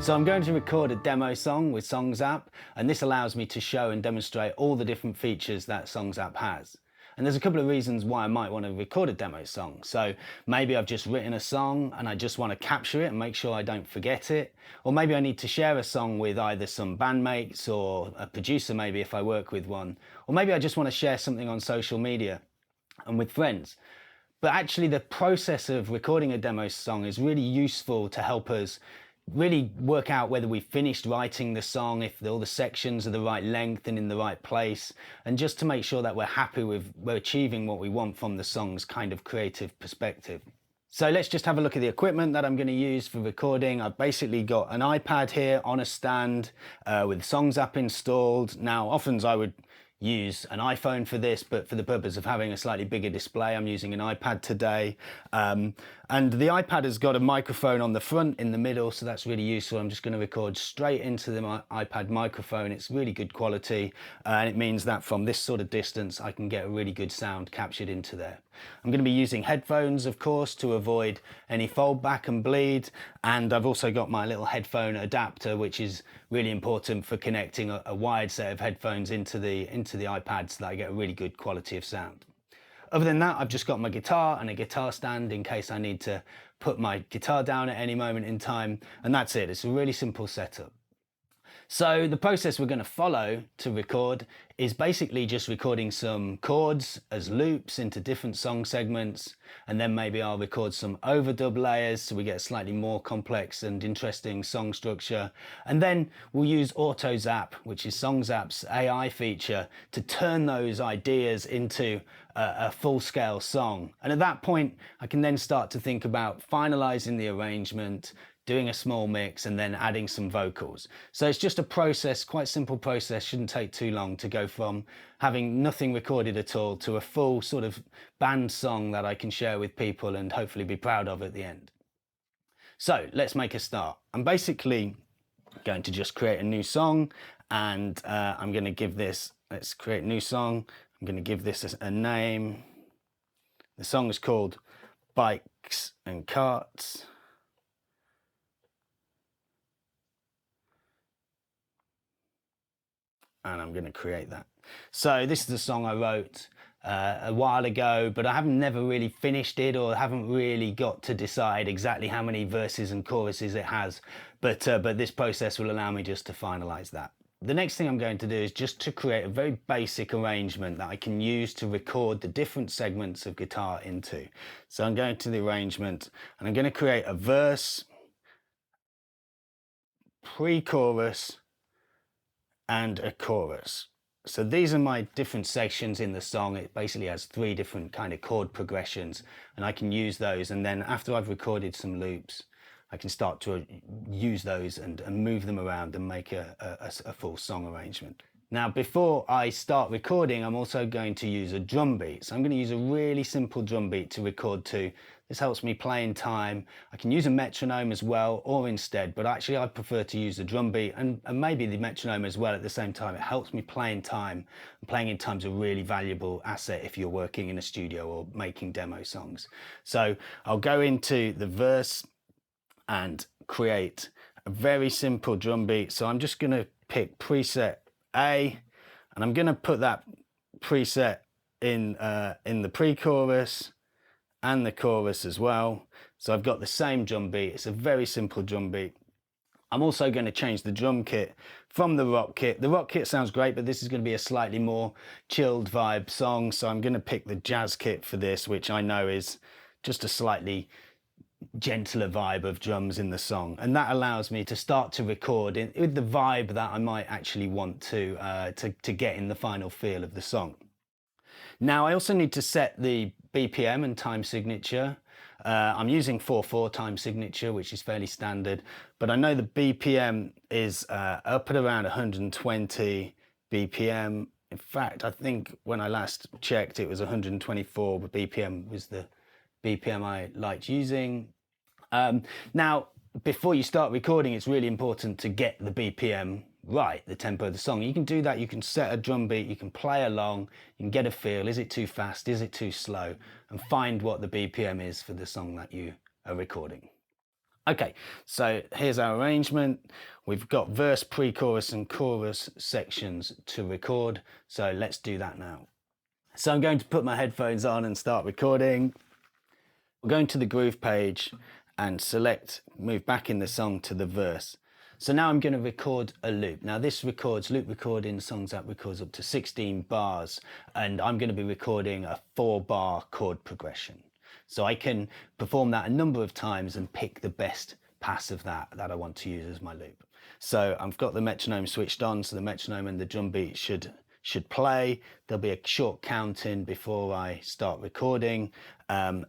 So I'm going to record a demo song with Songzap, and this allows me to show and demonstrate all the different features that Songzap has. And there's a couple of reasons why I might want to record a demo song. So maybe I've just written a song and I just want to capture it and make sure I don't forget it. Or maybe I need to share a song with either some bandmates or a producer, maybe if I work with one. Or maybe I just want to share something on social media and with friends. But actually the process of recording a demo song is really useful to help us really work out whether we've finished writing the song, if all the sections are the right length and in the right place, and just to make sure that we're happy with we're achieving what we want from the song's kind of creative perspective. So let's just have a look at the equipment that I'm going to use for recording. I've basically got an iPad here on a stand with Songzap installed. Now, often I would use an iPhone for this, but for the purpose of having a slightly bigger display, I'm using an iPad today. And the iPad has got a microphone on the front, in the middle, so that's really useful. I'm just going to record straight into the iPad microphone. It's really good quality, and it means that from this sort of distance, I can get a really good sound captured into there. I'm going to be using headphones, of course, to avoid any fold back and bleed. And I've also got my little headphone adapter, which is really important for connecting a wide set of headphones into the iPad so that I get a really good quality of sound. Other than that, I've just got my guitar and a guitar stand in case I need to put my guitar down at any moment in time. And that's it. It's a really simple setup. So the process we're going to follow to record is basically just recording some chords as loops into different song segments, and then maybe I'll record some overdub layers so we get a slightly more complex and interesting song structure. And then we'll use Zap, which is Songzap's AI feature, to turn those ideas into a full-scale song. And at that point, I can then start to think about finalizing the arrangement, doing a small mix, and then adding some vocals. So it's just a process, quite simple process, shouldn't take too long to go from having nothing recorded at all to a full sort of band song that I can share with people and hopefully be proud of at the end. So let's make a start. I'm basically going to just create a new song, and I'm going to give this, let's create a new song. I'm going to give this a name. The song is called Bikes and Carts. And I'm going to create that. So this is a song I wrote a while ago, but I haven't never really finished it, or haven't really got to decide exactly how many verses and choruses it has. But this process will allow me just to finalize that. The next thing I'm going to do is just to create a very basic arrangement that I can use to record the different segments of guitar into. So I'm going to the arrangement and I'm going to create a verse, pre-chorus, and a chorus. So these are my different sections in the song. It basically has 3 different kind of chord progressions, and I can use those, and then after I've recorded some loops, I can start to use those and move them around and make a full song arrangement. Now, before I start recording, I'm also going to use a drum beat. So I'm going to use a really simple drum beat to record to. This helps me play in time. I can use a metronome as well, or instead, but actually I prefer to use the drum beat and maybe the metronome as well at the same time. It helps me play in time. And playing in time is a really valuable asset if you're working in a studio or making demo songs. So I'll go into the verse and create a very simple drum beat. So I'm just going to pick preset A, and I'm going to put that preset in the pre-chorus and the chorus as well. So I've got the same drum beat. It's a very simple drum beat. I'm also going to change the drum kit from the rock kit. The rock kit sounds great, but this is going to be a slightly more chilled vibe song. So I'm going to pick the jazz kit for this, which I know is just a slightly gentler vibe of drums in the song, and that allows me to start to record with the vibe that I might actually want to get in the final feel of the song. Now I also need to set the BPM and time signature. I'm using 4/4 time signature, which is fairly standard, but I know the BPM is up at around 120 BPM. In fact, I think when I last checked it was 124, but BPM was the BPM I liked using. Now, before you start recording, it's really important to get the BPM right, the tempo of the song. You can do that, you can set a drum beat, you can play along, you can get a feel, is it too fast, is it too slow, and find what the BPM is for the song that you are recording. Okay, so here's our arrangement. We've got verse, pre-chorus and chorus sections to record. So let's do that now. So I'm going to put my headphones on and start recording. We're going to the groove page and select, move back in the song to the verse. So now I'm going to record a loop. Now this records, loop recording, Songzap records up to 16 bars, and I'm going to be recording a 4-bar chord progression. So I can perform that a number of times and pick the best pass of that I want to use as my loop. So I've got the metronome switched on, so the metronome and the drum beat should play. There'll be a short count-in before I start recording, and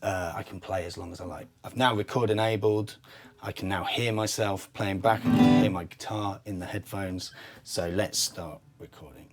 I can play as long as I like. I've now record enabled. I can now hear myself playing back. I can hear my guitar in the headphones. So let's start recording.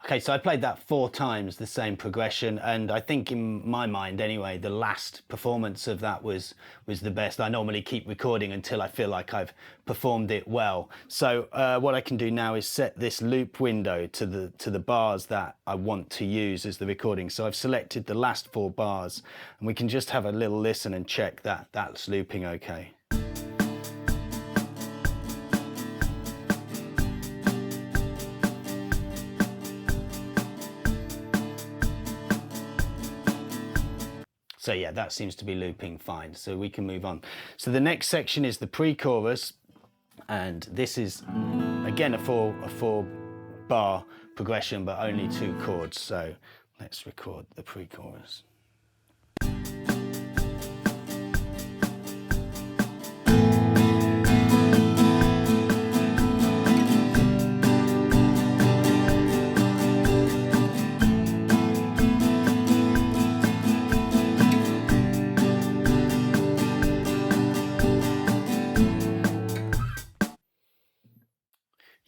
Okay, so I played that 4 times, the same progression, and I think in my mind anyway, the last performance of that was the best. I normally keep recording until I feel like I've performed it well. So what I can do now is set this loop window to the bars that I want to use as the recording. So I've selected the last 4 bars, and we can just have a little listen and check that that's looping okay. So yeah, that seems to be looping fine. So we can move on. So the next section is the pre-chorus, and this is again a four bar progression, but only 2 chords. So let's record the pre-chorus.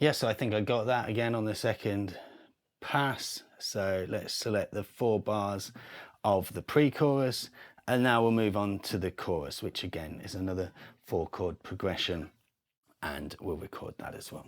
Yeah, so I think I got that again on the second pass. So let's select the 4 bars of the pre-chorus, and now we'll move on to the chorus, which again is another 4-chord progression, and we'll record that as well.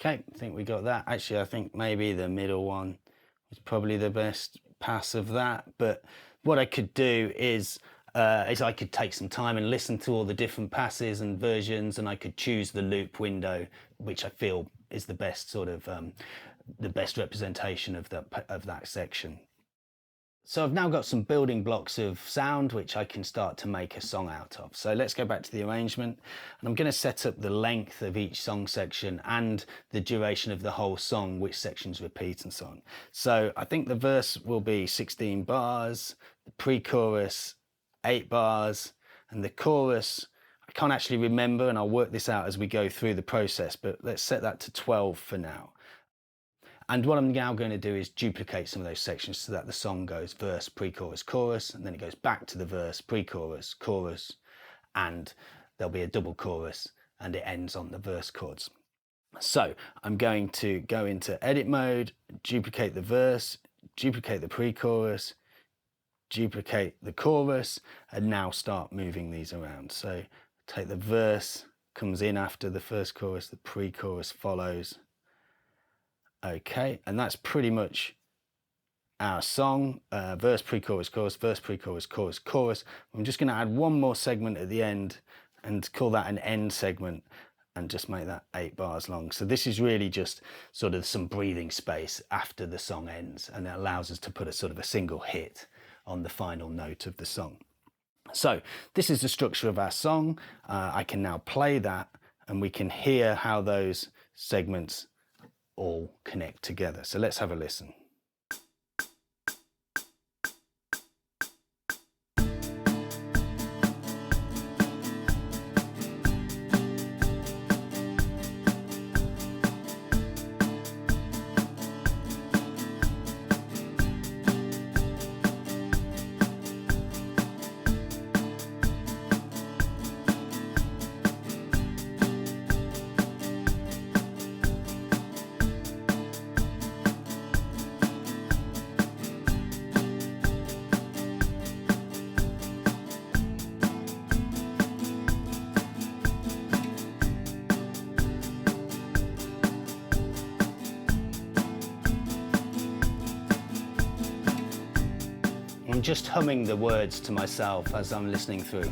Okay, I think we got that. Actually, I think maybe the middle one was probably the best pass of that. But what I could do is I could take some time and listen to all the different passes and versions, and I could choose the loop window, which I feel is the best sort of the best representation of that section. So I've now got some building blocks of sound which I can start to make a song out of. So let's go back to the arrangement, and I'm going to set up the length of each song section and the duration of the whole song, which sections repeat and so on. So I think the verse will be 16 bars, the pre-chorus 8 bars, and the chorus I can't actually remember, and I'll work this out as we go through the process, but let's set that to 12 for now. And what I'm now going to do is duplicate some of those sections so that the song goes verse, pre-chorus, chorus, and then it goes back to the verse, pre-chorus, chorus, and there'll be a double chorus, and it ends on the verse chords. So I'm going to go into edit mode, duplicate the verse, duplicate the pre-chorus, duplicate the chorus, and now start moving these around. So take the verse, comes in after the first chorus, the pre-chorus follows. Okay, and that's pretty much our song, verse, pre-chorus, chorus, verse, pre-chorus, chorus, chorus. I'm just going to add one more segment at the end and call that an end segment. and just make that 8 bars long. So this is really just sort of some breathing space after the song ends, and it allows us to put a sort of a single hit on the final note of the song. So this is the structure of our song. I can now play that, and we can hear how those segments all connect together. So let's have a listen. I'm just humming the words to myself as I'm listening through.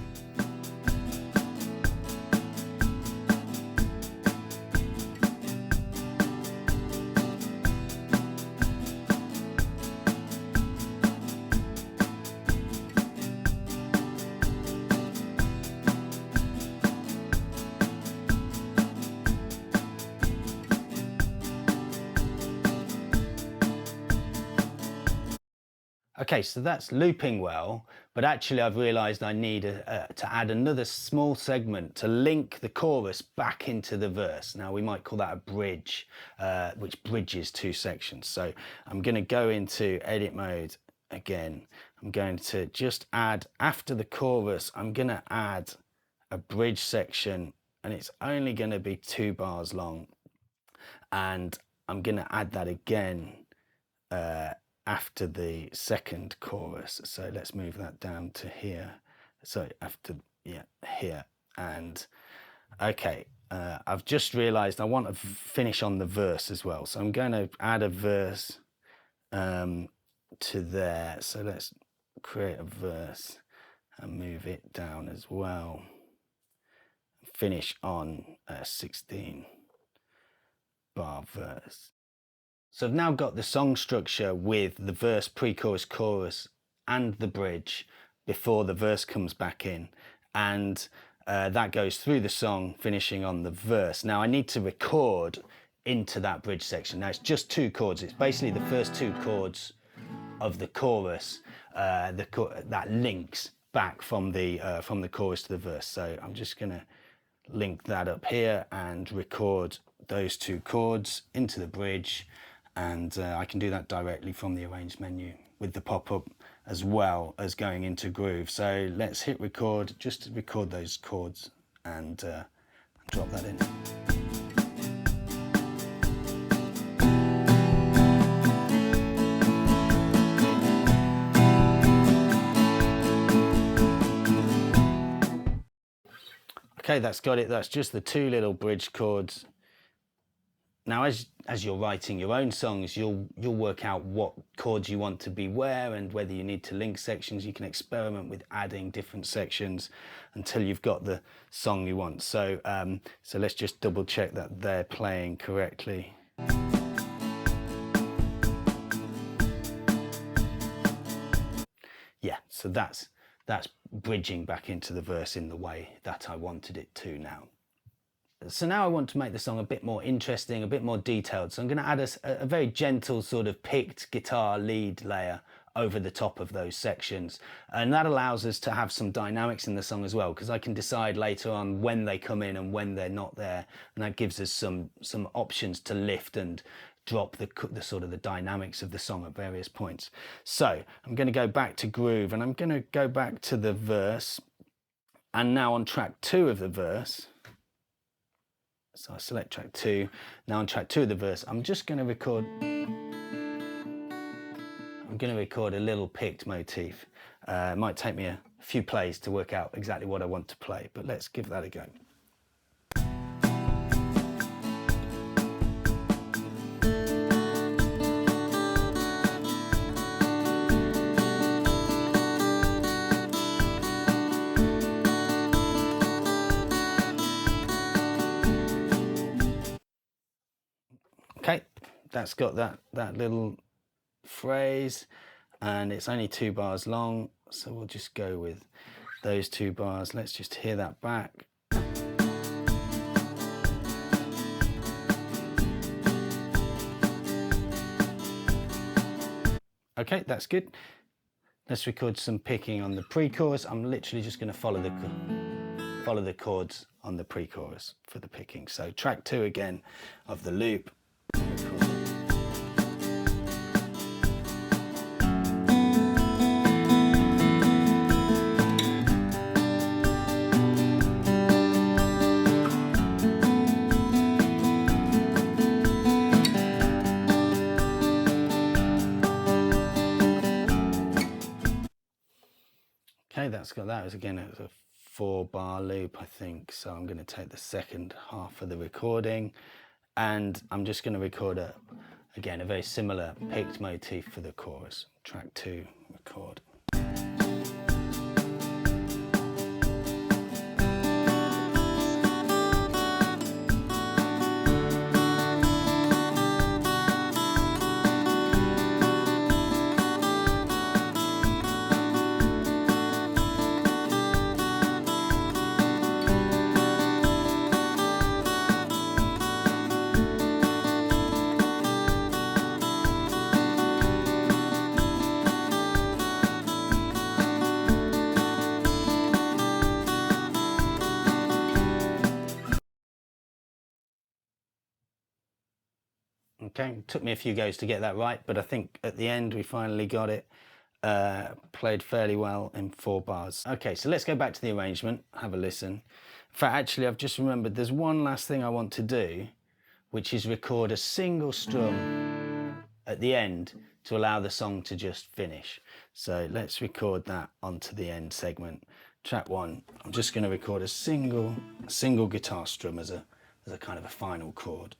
Okay, so that's looping well, but actually I've realized I need to add another small segment to link the chorus back into the verse. Now we might call that a bridge, which bridges 2 sections. So I'm going to go into edit mode again. I'm going to just add, after the chorus, I'm going to add a bridge section, and it's only going to be 2 bars long. And I'm going to add that again after the second chorus. So let's move that down to here. So after, yeah, here. And okay, I've just realized I want to finish on the verse as well. So I'm going to add a verse to there. So let's create a verse and move it down as well. Finish on a 16 bar verse. So I've now got the song structure with the verse, pre-chorus, chorus, and the bridge before the verse comes back in. And that goes through the song, finishing on the verse. Now I need to record into that bridge section. Now it's just 2 chords. It's basically the first 2 chords of the chorus that links back from the chorus to the verse. So I'm just going to link that up here and record those 2 chords into the bridge. And I can do that directly from the arrange menu with the pop-up as well as going into Groove. So let's hit record, just to record those chords, and drop that in. Okay, that's got it. That's just the 2 little bridge chords. Now, as you're writing your own songs, you'll work out what chords you want to be where, and whether you need to link sections. You can experiment with adding different sections until you've got the song you want. So, so let's just double check that they're playing correctly. Yeah, so that's bridging back into the verse in the way that I wanted it to now. So now I want to make the song a bit more interesting, a bit more detailed. So I'm going to add a very gentle sort of picked guitar lead layer over the top of those sections. And that allows us to have some dynamics in the song as well, because I can decide later on when they come in and when they're not there. And that gives us some options to lift and drop the sort of the dynamics of the song at various points. So I'm going to go back to Groove, and I'm going to go back to the verse. And now on track 2 of the verse, so I select track 2. Now on track 2 of the verse, I'm just going to record. I'm going to record a little picked motif. It might take me a few plays to work out exactly what I want to play, but let's give that a go. that's got that little phrase, and it's only 2 bars long, so we'll just go with those 2 bars. Let's just hear that back. Okay, that's good. Let's record some picking on the pre-chorus. I'm literally just going to follow the chords on the pre-chorus for the picking. So track 2 again of the loop. Okay, that's got that. Again, it was a 4-bar loop, I think. So I'm going to take the second half of the recording, and I'm just going to record again a very similar picked motif for the chorus. Track 2, record. Okay, it took me a few goes to get that right, but I think at the end we finally got it. Played fairly well in 4 bars. Okay, so let's go back to the arrangement, have a listen. In fact, actually, I've just remembered there's one last thing I want to do, which is record a single strum at the end to allow the song to just finish. So let's record that onto the end segment. Track 1, I'm just going to record a single guitar strum as a kind of a final chord.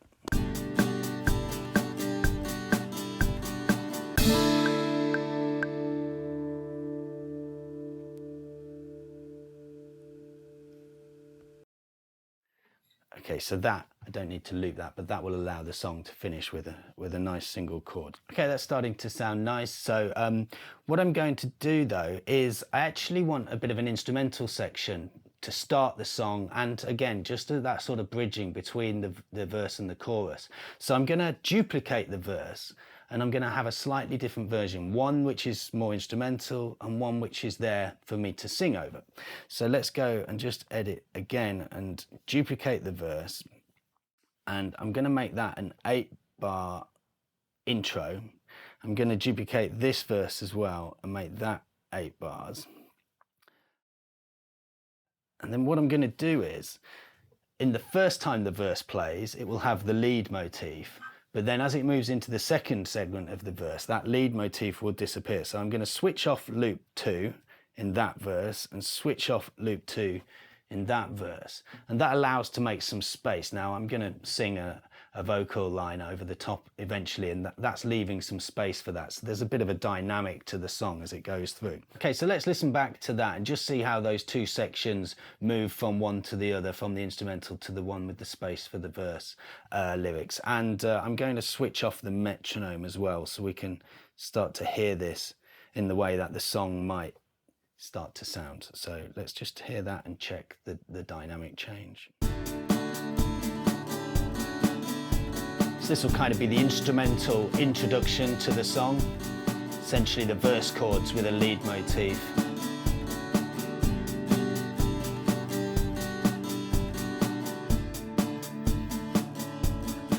Okay, so that, I don't need to loop that, but that will allow the song to finish with a nice single chord. Okay, that's starting to sound nice. So what I'm going to do though is I actually want a bit of an instrumental section to start the song, and again, just that sort of bridging between the verse and the chorus. So I'm going to duplicate the verse, and I'm going to have a slightly different version, one which is more instrumental and one which is there for me to sing over. So let's go and just edit again and duplicate the verse, and I'm going to make that an 8-bar intro. I'm going to duplicate this verse as well and make that 8 bars. And then what I'm going to do is, in the first time the verse plays, it will have the lead motif. But then as it moves into the second segment of the verse, that lead motif will disappear. So I'm going to switch off loop 2 in that verse and switch off loop 2 in that verse. And that allows to make some space. Now I'm going to sing a vocal line over the top eventually, and that's leaving some space for that. So there's a bit of a dynamic to the song as it goes through. Okay, so let's listen back to that and just see how those 2 sections move from one to the other, from the instrumental to the one with the space for the verse lyrics. And I'm going to switch off the metronome as well, so we can start to hear this in the way that the song might start to sound. So let's just hear that and check the dynamic change. So this will kind of be the instrumental introduction to the song, essentially the verse chords with a lead motif.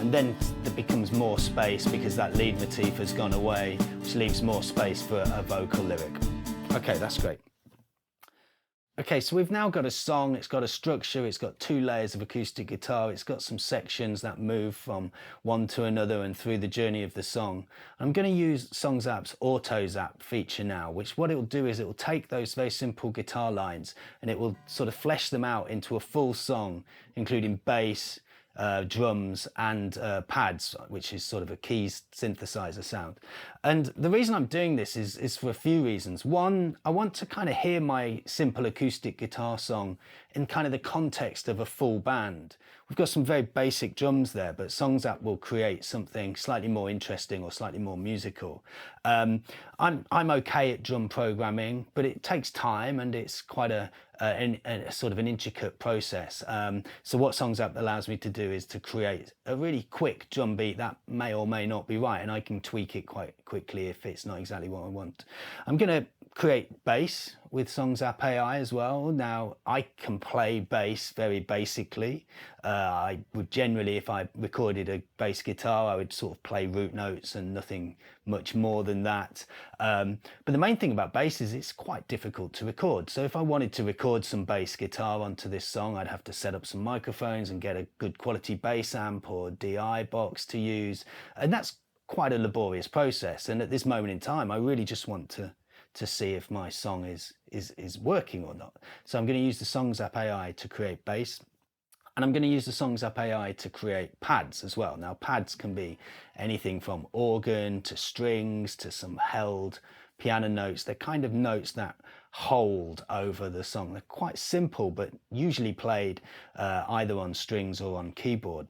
And then there becomes more space because that lead motif has gone away, which leaves more space for a vocal lyric. Okay, that's great. Okay, so we've now got a song, it's got a structure, it's got 2 layers of acoustic guitar, it's got some sections that move from one to another and through the journey of the song. I'm going to use Songzap's Auto Zap feature now, which what it will do is it will take those very simple guitar lines and it will sort of flesh them out into a full song, including bass, drums and pads, which is sort of a keys synthesizer sound. And the reason I'm doing this is for a few reasons. One, I want to kind of hear my simple acoustic guitar song in kind of the context of a full band, we've got some very basic drums there, but Songzap will create something slightly more interesting or slightly more musical. I'm okay at drum programming, but it takes time and it's quite a sort of an intricate process. So what Songzap allows me to do is to create a really quick drum beat that may or may not be right, and I can tweak it quite quickly if it's not exactly what I want. I'm going to create bass with Zap AI as well. Now, I can play bass very basically. I would generally, if I recorded a bass guitar, I would sort of play root notes and nothing much more than that. But the main thing about bass is it's quite difficult to record. So if I wanted to record some bass guitar onto this song, I'd have to set up some microphones and get a good quality bass amp or DI box to use. And that's quite a laborious process. And at this moment in time, I really just want to see if my song is working or not. So I'm going to use the Songzap AI to create bass, and I'm going to use the Songzap AI to create pads as well. Now, pads can be anything from organ to strings to some held piano notes. They're kind of notes that hold over the song. They're quite simple, but usually played either on strings or on keyboard,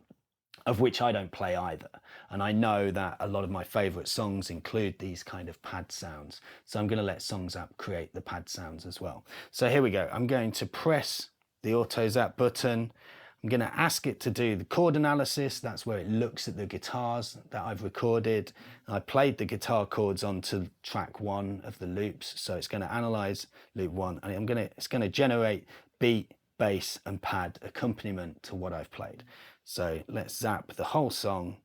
of which I don't play either. And I know that a lot of my favorite songs include these kind of pad sounds. So I'm going to let Songzap create the pad sounds as well. So here we go. I'm going to press the Auto Zap button. I'm going to ask it to do the chord analysis. That's where it looks at the guitars that I've recorded. I played the guitar chords onto track 1 of the loops. So it's going to analyze loop 1, and it's going to generate beat, bass and pad accompaniment to what I've played. So let's zap the whole song.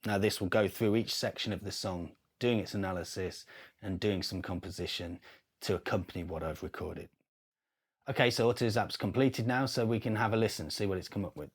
Now this will go through each section of the song, doing its analysis and doing some composition to accompany what I've recorded. Okay, so AutoZap's completed now, so we can have a listen, see what it's come up with.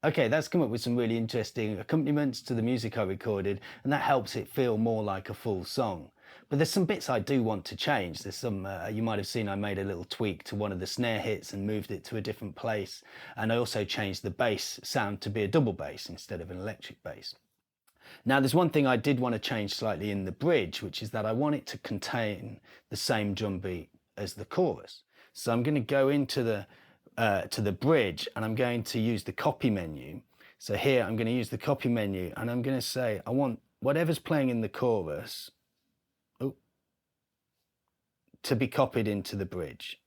Okay, that's come up with some really interesting accompaniments to the music I recorded, and that helps it feel more like a full song. But there's some bits I do want to change. There's some, you might have seen I made a little tweak to one of the snare hits and moved it to a different place. And I also changed the bass sound to be a double bass instead of an electric bass. Now, there's one thing I did want to change slightly in the bridge, which is that I want it to contain the same drum beat as the chorus. So I'm going to go into to the bridge, and I'm going to use the copy menu. So here I'm going to use the copy menu, and I'm going to say I want whatever's playing in the chorus to be copied into the bridge.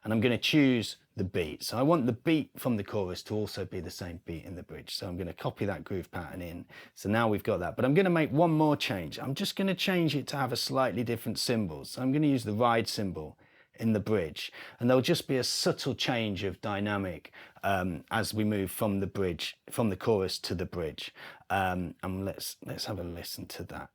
And I'm going to choose the beat. So I want the beat from the chorus to also be the same beat in the bridge. So I'm going to copy that groove pattern in. So now we've got that. But I'm going to make one more change. I'm just going to change it to have a slightly different symbol. So I'm going to use the ride symbol in the bridge. And there'll just be a subtle change of dynamic as we move from the bridge, from the chorus to the bridge. And let's have a listen to that.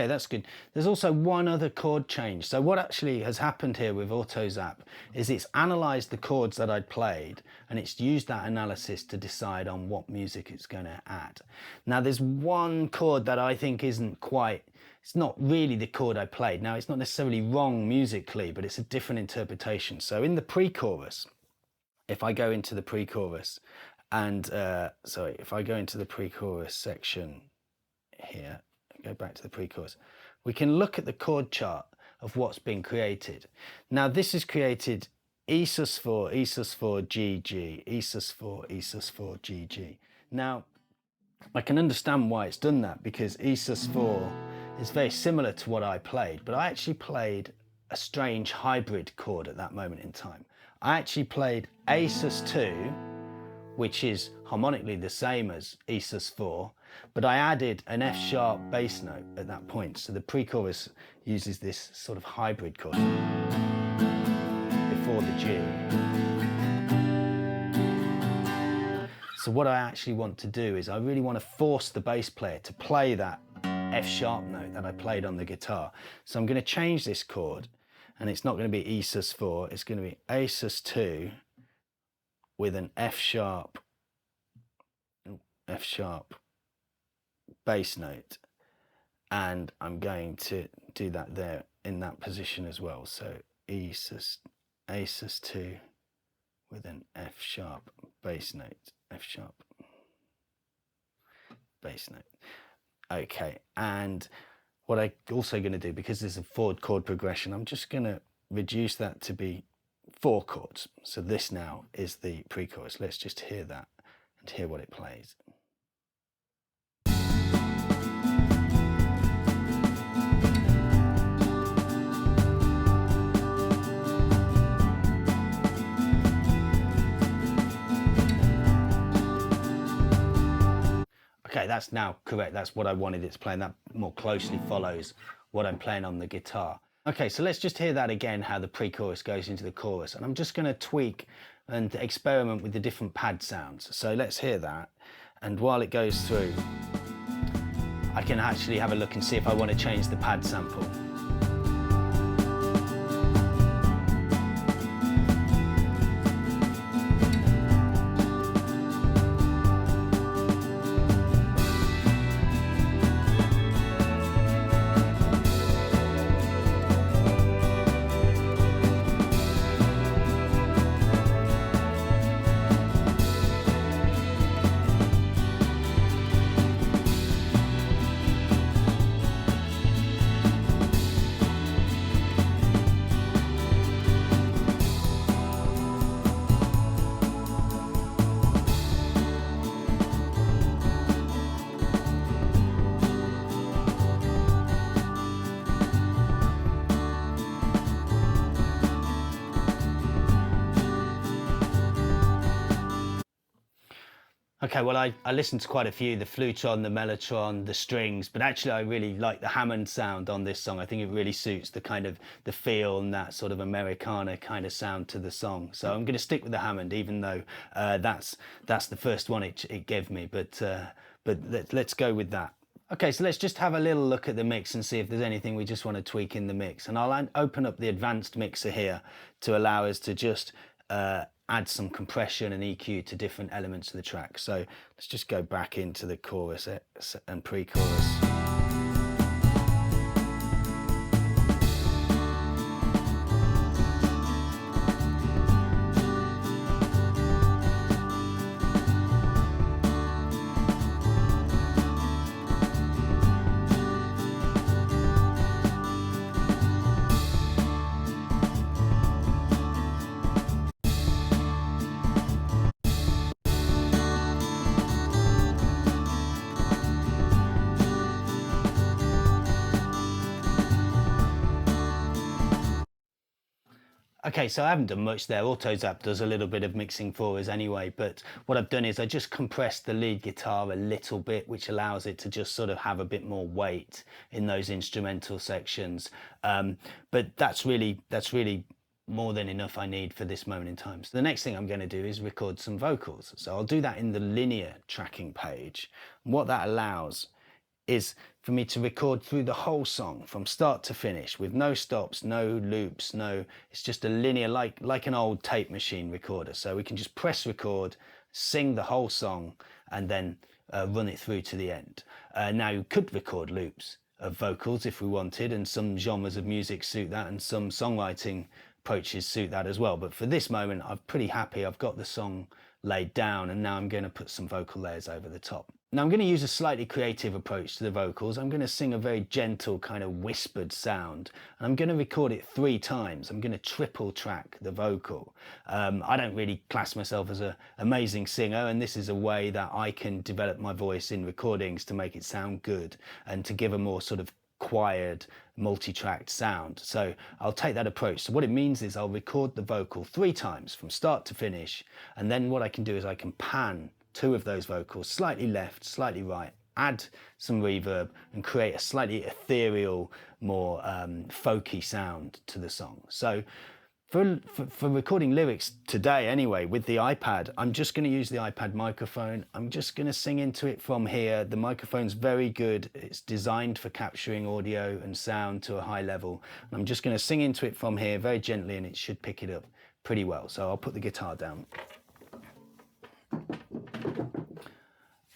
Okay, that's good. There's also one other chord change. So what actually has happened here with AutoZap is it's analysed the chords that I'd played, and it's used that analysis to decide on what music it's going to add. Now there's one chord that I think isn't quite, it's not really the chord I played. Now it's not necessarily wrong musically, but it's a different interpretation. So in the pre-chorus, if I go into the pre-chorus and, if I go into the pre-chorus section here, go back to the pre-chorus, we can look at the chord chart of what's been created. Now this is created E sus4, E sus4, G, G, E sus4, E sus4, G, G. Now I can understand why it's done that, because E sus4 is very similar to what I played, but I actually played a strange hybrid chord at that moment in time. I actually played A sus2, which is harmonically the same as E sus4, but I added an F sharp bass note at that point. So the pre-chorus uses this sort of hybrid chord before the G. So what I actually want to do is I really want to force the bass player to play that F sharp note that I played on the guitar. So I'm going to change this chord, and it's not going to be E sus4, it's going to be A sus2 with an F sharp bass note, and I'm going to do that there in that position as well. So A sus2 with an F sharp bass note, F sharp bass note. Okay, and what I'm also going to do, because there's a 4 chord progression, I'm just going to reduce that to be 4 chords. So this now is the pre-chorus. Let's just hear that and hear what it plays. Okay, that's now correct. That's what I wanted it to play, and that more closely follows what I'm playing on the guitar. Okay, so let's just hear that again, how the pre-chorus goes into the chorus. And I'm just going to tweak and experiment with the different pad sounds. So let's hear that. And while it goes through, I can actually have a look and see if I want to change the pad sample. Okay, well, I listened to quite a few, the flutron, the mellotron, the strings, but actually I really like the Hammond sound on this song. I think it really suits the kind of the feel and that sort of Americana kind of sound to the song. So I'm going to stick with the Hammond, even though that's the first one it gave me, but let's go with that. Okay, so let's just have a little look at the mix and see if there's anything we just want to tweak in the mix. And I'll open up the advanced mixer here to allow us to just add some compression and EQ to different elements of the track. So let's just go back into the chorus and pre-chorus. Okay, so I haven't done much there. AutoZap does a little bit of mixing for us anyway, but what I've done is I just compressed the lead guitar a little bit, which allows it to just sort of have a bit more weight in those instrumental sections. But that's really more than enough I need for this moment in time. So the next thing I'm going to do is record some vocals. So I'll do that in the linear tracking page. And what that allows is for me to record through the whole song from start to finish with no stops, no loops, it's just a linear, like an old tape machine recorder. So we can just press record, sing the whole song, and then run it through to the end. Now you could record loops of vocals if we wanted, and some genres of music suit that, and some songwriting approaches suit that as well. But for this moment, I'm pretty happy. I've got the song laid down, and now I'm going to put some vocal layers over the top. Now I'm going to use a slightly creative approach to the vocals. I'm going to sing a very gentle kind of whispered sound, and I'm going to record it 3 times. I'm going to triple track the vocal. I don't really class myself as an amazing singer, and this is a way that I can develop my voice in recordings to make it sound good and to give a more sort of quiet, multi-tracked sound. So I'll take that approach. So what it means is I'll record the vocal 3 times from start to finish, and then what I can do is I can pan 2 of those vocals slightly left, slightly right, add some reverb, and create a slightly ethereal, more folky sound to the song. So for recording lyrics today anyway with the iPad, I'm just going to use the iPad microphone. I'm just going to sing into it from here. The microphone's very good. It's designed for capturing audio and sound to a high level. And I'm just going to sing into it from here very gently, and it should pick it up pretty well. So I'll put the guitar down.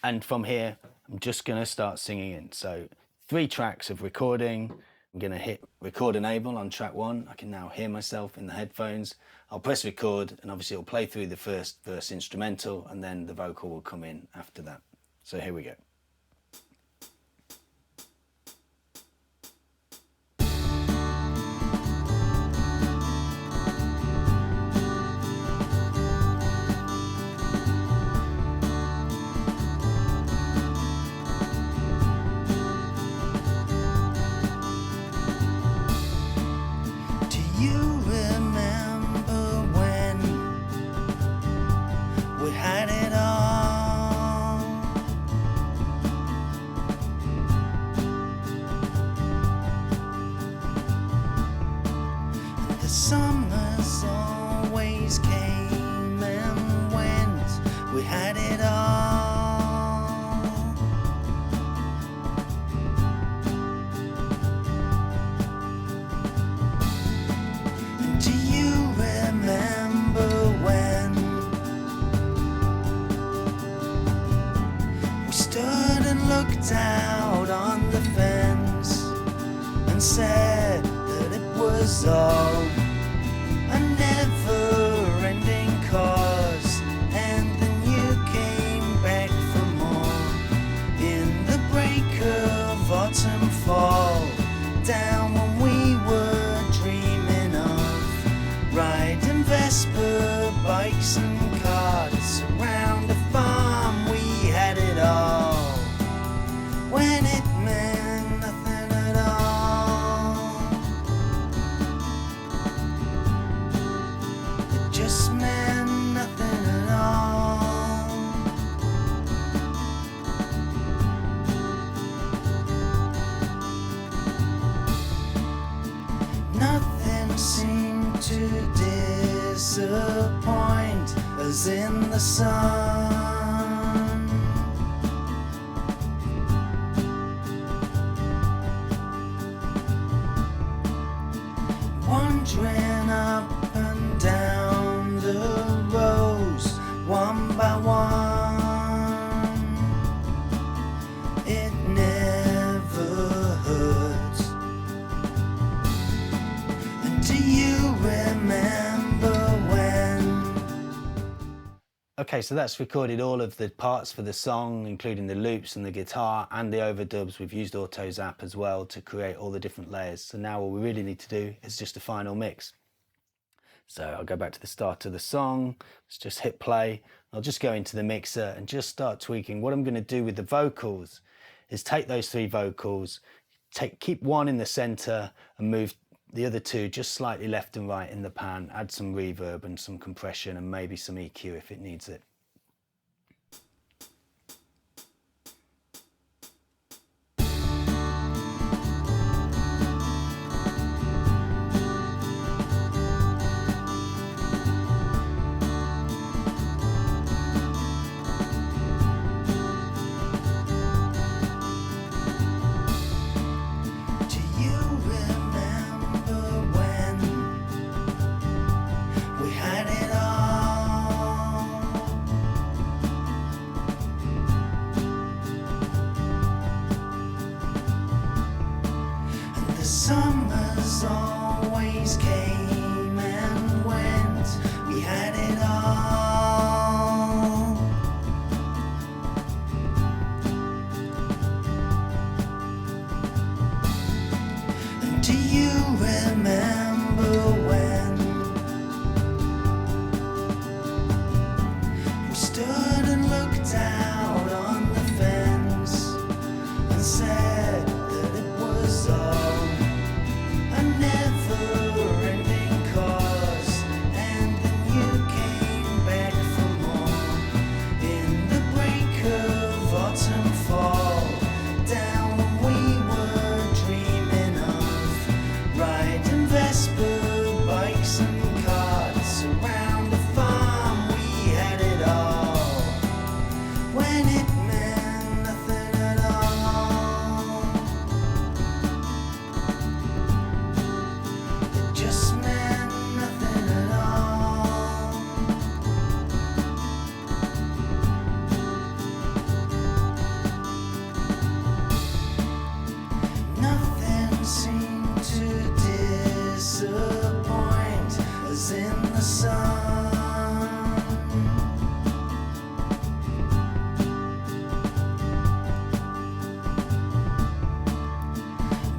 And from here, I'm just going to start singing in. So 3 tracks of recording. I'm going to hit record enable on track 1. I can now hear myself in the headphones. I'll press record, and obviously it'll play through the first verse instrumental, and then the vocal will come in after that. So here we go. Summers always came and went, we had it all. And do you remember when we stood and looked out on the fence and said that it was all a never-ending cause, and then you came back for more in the break of autumn fall, down when we were dreaming of riding Vespa bikes and carts around a farm. We had it all when it meant nothing at all. It just meant nothing at all. Nothing seemed to disappoint us in the sun. Wandering up and down the rows, one by one, it never hurts. And do you remember when? Okay, so that's recorded all of the parts for the song, including the loops and the guitar and the overdubs. We've used Zap as well to create all the different layers. So now all we really need to do is just a final mix. So I'll go back to the start of the song. Let's just hit play. I'll just go into the mixer and just start tweaking. What I'm going to do with the vocals is take those 3 vocals, keep one in the center and move the other 2 just slightly left and right in the pan, add some reverb and some compression and maybe some EQ if it needs it. days came and went, we had it all. And do you remember when we stood and looked out on the fence and said that it was all a never-ending cause, and then you came back for more in the break of autumn fall, down when we were dreaming of riding Vespa bikes and carts around the farm. We had it all when it meant nothing at all. It just meant nothing at all. Nothing seemed to disappoint us in the sun.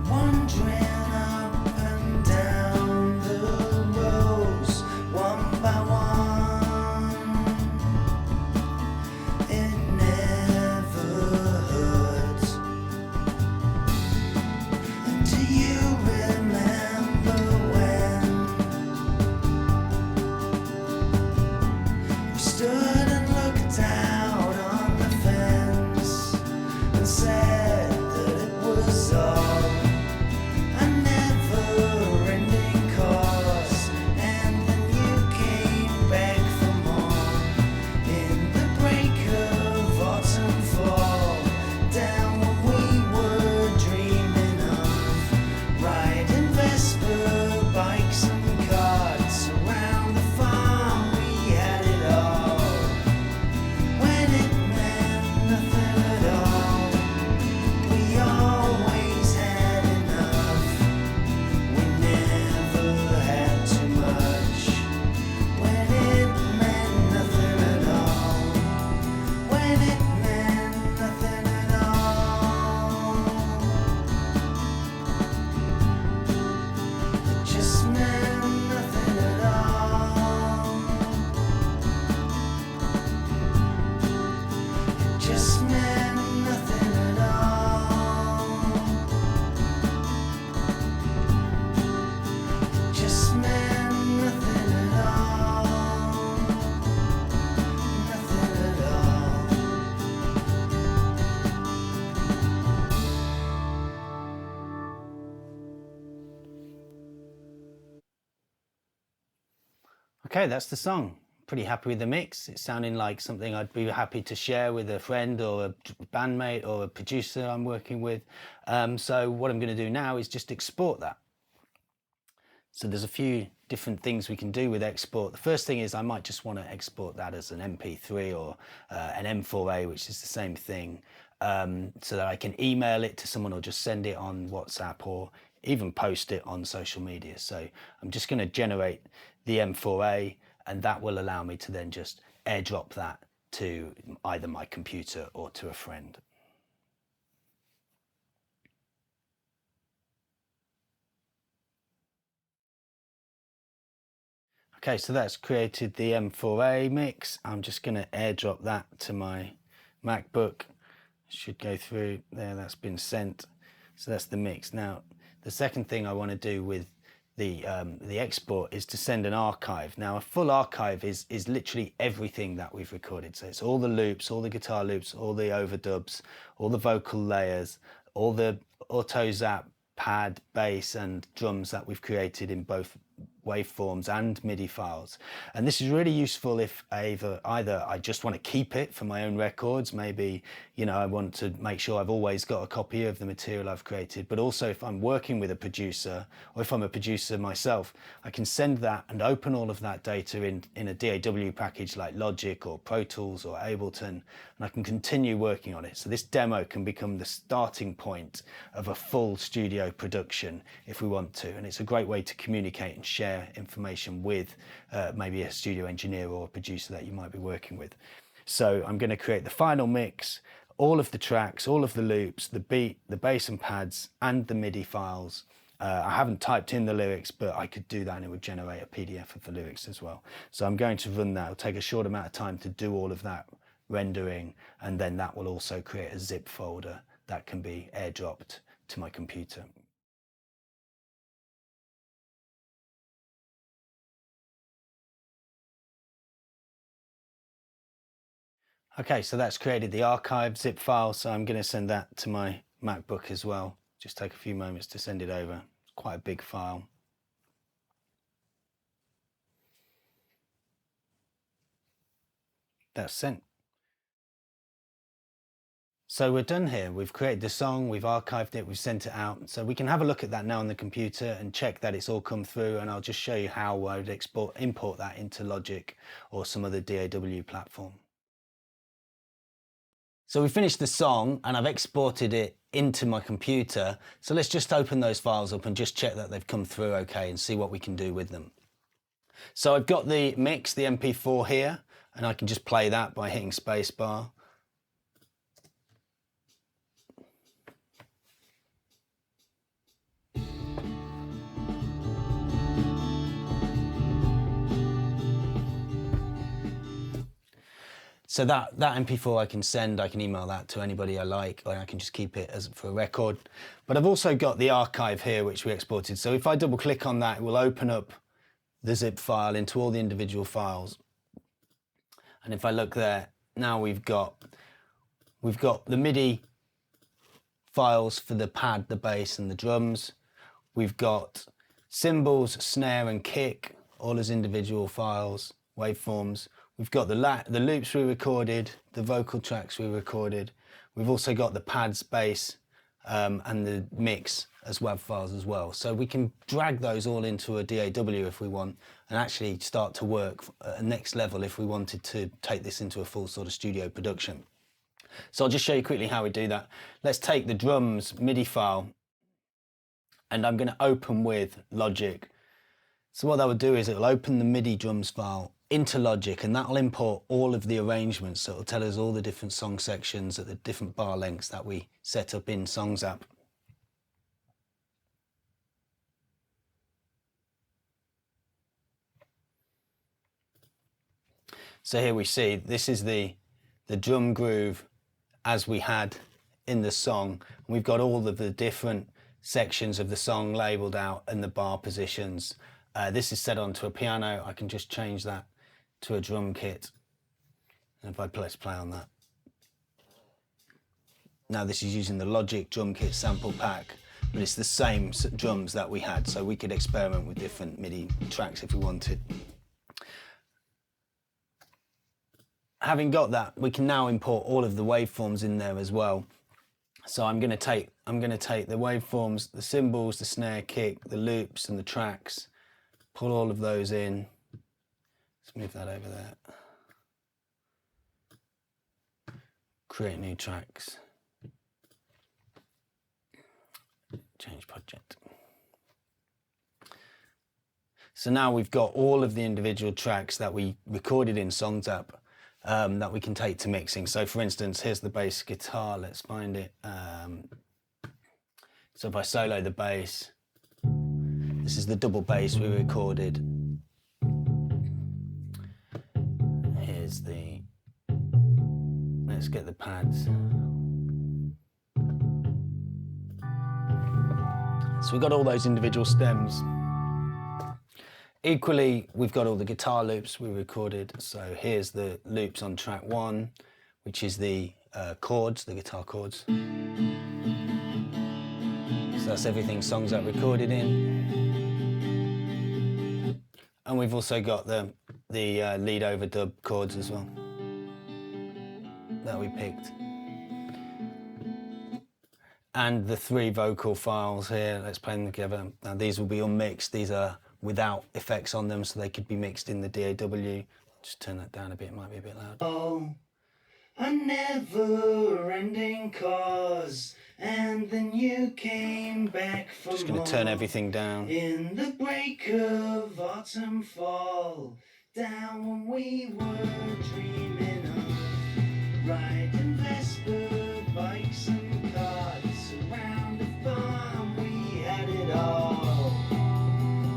Wandering up and down the rows, one by one, it never hurt. And do you remember when we stood and looked out on the fence and said that it was all a never-ending cause, and then you came back for more in the break of autumn fall, down when we were dreaming of riding Vespa bikes and carts around the farm. We had it all when it meant nothing at all. We always had enough, we never had too much. When it meant nothing at all, when it meant nothing at all, it just meant nothing at all. It just meant nothing at all. It just meant nothing at all. Nothing at all. Okay, that's the song. Pretty happy with the mix. It's sounding like something I'd be happy to share with a friend or a bandmate or a producer I'm working with. So what I'm going to do now is just export that. So there's a few different things we can do with export. The first thing is I might just want to export that as an MP3 or an M4A, which is the same thing, so that I can email it to someone or just send it on WhatsApp or even post it on social media. So I'm just going to generate the M4A, and that will allow me to then just airdrop that to either my computer or to a friend. Okay, so that's created the M4A mix. I'm just going to airdrop that to my MacBook. Should go through there. That's been sent. So that's the mix. Now, the second thing I want to do with the export is to send an archive. Now, a full archive is literally everything that we've recorded. So it's all the loops, all the guitar loops, all the overdubs, all the vocal layers, all the auto zap, pad, bass, and drums that we've created in both waveforms and MIDI files. And this is really useful if either I just want to keep it for my own records, maybe, you know, I want to make sure I've always got a copy of the material I've created, but also if I'm working with a producer, or if I'm a producer myself, I can send that and open all of that data in a DAW package like Logic or Pro Tools or Ableton, and I can continue working on it. So this demo can become the starting point of a full studio production if we want to, and it's a great way to communicate and share information with maybe a studio engineer or a producer that you might be working with. So I'm going to create the final mix, all of the tracks, all of the loops, the beat, the bass and pads, and the MIDI files. I haven't typed in the lyrics, but I could do that and it would generate a PDF of the lyrics as well. So I'm going to run that. It'll take a short amount of time to do all of that rendering, and then that will also create a zip folder that can be airdropped to my computer. Okay, so that's created the archive zip file, so I'm going to send that to my MacBook as well. Just take a few moments to send it over. It's quite a big file. That's sent. So we're done here. We've created the song, we've archived it, we've sent it out. So we can have a look at that now on the computer and check that it's all come through, and I'll just show you how I would import that into Logic or some other DAW platform. So we finished the song and I've exported it into my computer. So let's just open those files up and just check that they've come through okay and see what we can do with them. So I've got the mix, the MP4 here, and I can just play that by hitting spacebar. So that MP4 I can send, I can email that to anybody I like, or I can just keep it as for a record. But I've also got the archive here, which we exported. So if I double click on that, it will open up the zip file into all the individual files. And if I look there, now we've got the MIDI files for the pad, the bass and the drums. We've got cymbals, snare and kick, all as individual files, waveforms. We've got the loops we recorded, the vocal tracks we recorded. We've also got the pads, bass, and the mix as WAV files as well. So we can drag those all into a DAW if we want, and actually start to work at a next level if we wanted to take this into a full sort of studio production. So I'll just show you quickly how we do that. Let's take the drums MIDI file, and I'm going to open with Logic. So what that will do is it'll open the MIDI drums file into Logic, and that'll import all of the arrangements. So it'll tell us all the different song sections at the different bar lengths that we set up in Songzap. So here we see this is the drum groove as we had in the song. We've got all of the different sections of the song labeled out and the bar positions. This is set onto a piano. I can just change that to a drum kit. And if I press play on that. Now this is using the Logic drum kit sample pack, but it's the same drums that we had, so we could experiment with different MIDI tracks if we wanted. Having got that, we can now import all of the waveforms in there as well. So I'm going to take the waveforms, the cymbals, the snare, kick, the loops and the tracks, pull all of those in. Let's move that over there. Create new tracks. Change project. So now we've got all of the individual tracks that we recorded in Songzap that we can take to mixing. So for instance, here's the bass guitar. Let's find it. So if I solo the bass, this is the double bass we recorded. Here's the, let's get the pads. So we've got all those individual stems. Equally, we've got all the guitar loops we recorded. So here's the loops on track 1, which is the chords, the guitar chords. So that's everything Songzap recorded in. And we've also got the lead overdub chords as well that we picked. And the 3 vocal files here, let's play them together. Now these will be unmixed, these are without effects on them, so they could be mixed in the DAW. Just turn that down a bit, it might be a bit loud. Oh, a never-ending cause, and then you came back for Just going to turn everything down. In the break of autumn fall, down when we were dreaming of riding Vespa bikes and carts around the farm. We had it all.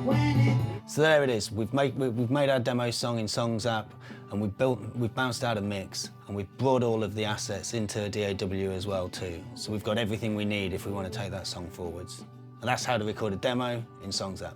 When it So there it is. We've made our demo song in Songzap, and we've bounced out a mix, and we've brought all of the assets into DAW as well too. So we've got everything we need if we want to take that song forwards. And that's how to record a demo in Songzap.